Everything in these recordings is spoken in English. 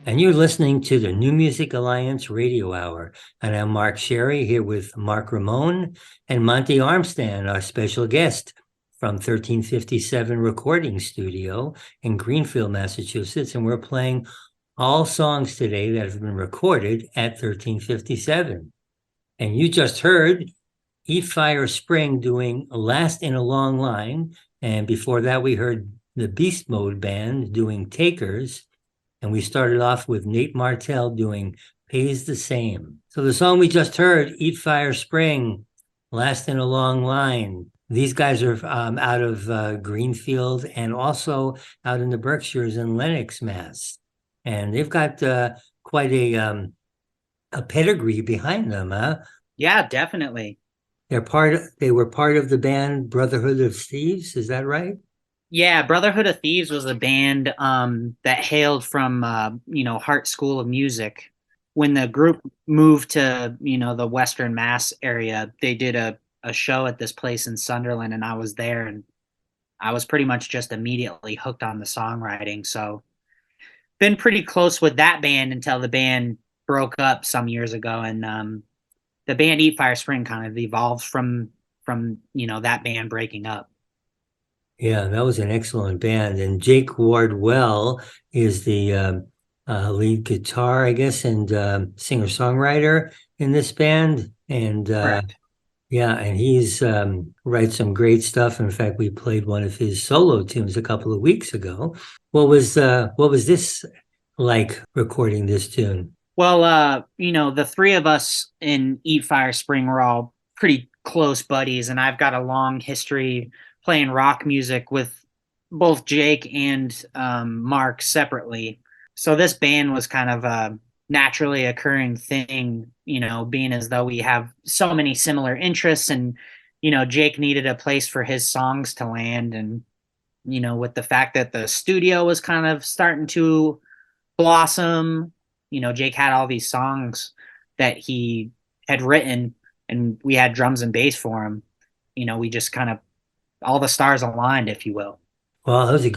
And you're listening to the New Music Alliance Radio Hour. And I'm Mark Sherry here with Mark Ramone and Monte Arnstam, our special guest from 1357 Recording Studio in Greenfield, Massachusetts. And we're playing all songs today that have been recorded at 1357. And you just heard Eat Fire Spring doing Last in a Long Line. And before that, we heard the Beast Mode Band doing Takers. And we started off with Nate Martel doing Pays the Same. So the song we just heard, Eat Fire Spring, Last in a Long Line. These guys are out of Greenfield and also out in the Berkshires in Lenox, Mass. And they've got quite a pedigree behind them, huh? Yeah, definitely. They were part of the band Brotherhood of Thieves, is that right? Yeah, Brotherhood of Thieves was a band that hailed from Hart School of Music. When the group moved to, the Western Mass area, they did a show at this place in Sunderland, and I was there, and I was pretty much just immediately hooked on the songwriting. So been pretty close with that band until the band broke up some years ago, and the band Eat Fire Spring kind of evolved from that band breaking up. Yeah, that was an excellent band. And Jake Wardwell is the lead guitar, I guess, and singer-songwriter in this band. And Correct. yeah, and he's writes some great stuff. In fact, we played one of his solo tunes a couple of weeks ago. What was this like recording this tune? Well, the three of us in Eat Fire Spring were all pretty close buddies, and I've got a long history playing rock music with both Jake and Mark separately. So this band was kind of a naturally occurring thing, being as though we have so many similar interests, and Jake needed a place for his songs to land, and with the fact that the studio was kind of starting to blossom, Jake had all these songs that he had written, and we had drums and bass for him. We just kind of all the stars aligned, if you will. Well, that's a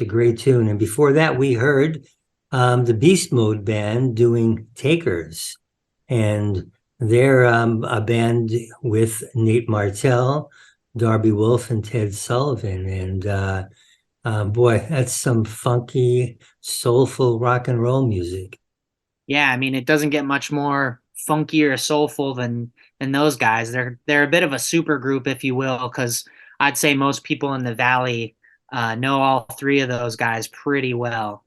great tune. And before that, we heard the Beast Mode Band doing Takers. And they're a band with Nate Martel, Darby Wolf, and Ted Sullivan. And boy, that's some funky, soulful rock and roll music. Yeah, I mean, it doesn't get much more funky or soulful than those guys. They're a bit of a super group, if you will, because I'd say most people in the Valley know all three of those guys pretty well.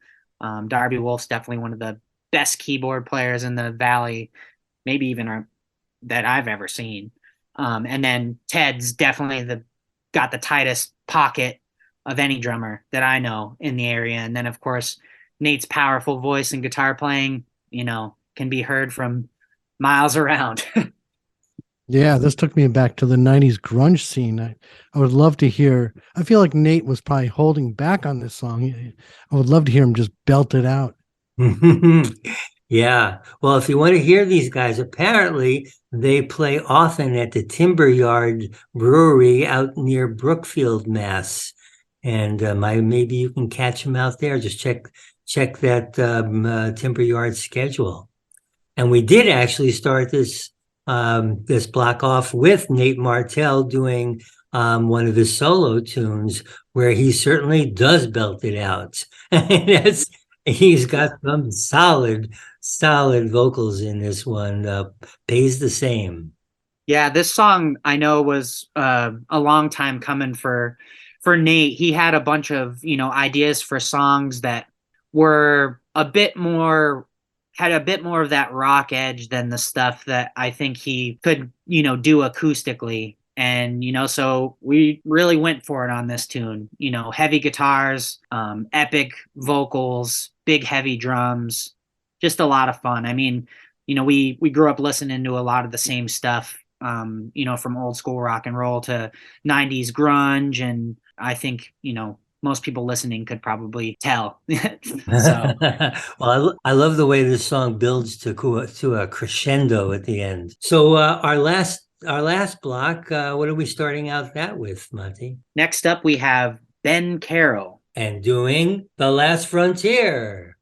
Darby Wolf's definitely one of the best keyboard players in the Valley, maybe even that I've ever seen. And then Ted's definitely got the tightest pocket of any drummer that I know in the area. And then, of course, Nate's powerful voice and guitar playing, can be heard from miles around. Yeah, this took me back to the 90s grunge scene. I would love to hear. I feel like Nate was probably holding back on this song. I would love to hear him just belt it out. Yeah. Well, if you want to hear these guys, apparently they play often at the Timber Yard Brewery out near Brookfield, Mass. And maybe you can catch them out there. Just check that Timber Yard schedule. And we did actually start this block off with Nate Martel doing one of his solo tunes where he certainly does belt it out. He's got some solid vocals in this one. Pays the Same. Yeah, this song I know was a long time coming for Nate. He had a bunch of ideas for songs that were had a bit more of that rock edge than the stuff that I think he could do acoustically. And so we really went for it on this tune. Heavy guitars, epic vocals, big heavy drums, just a lot of fun. I mean, we grew up listening to a lot of the same stuff, from old school rock and roll to 90s grunge, and I think most people listening could probably tell. So Well, I love the way this song builds to a crescendo at the end. So our last block, what are we starting out that with, Monty? next up we have Ben Carroll And doing The Last Frontier.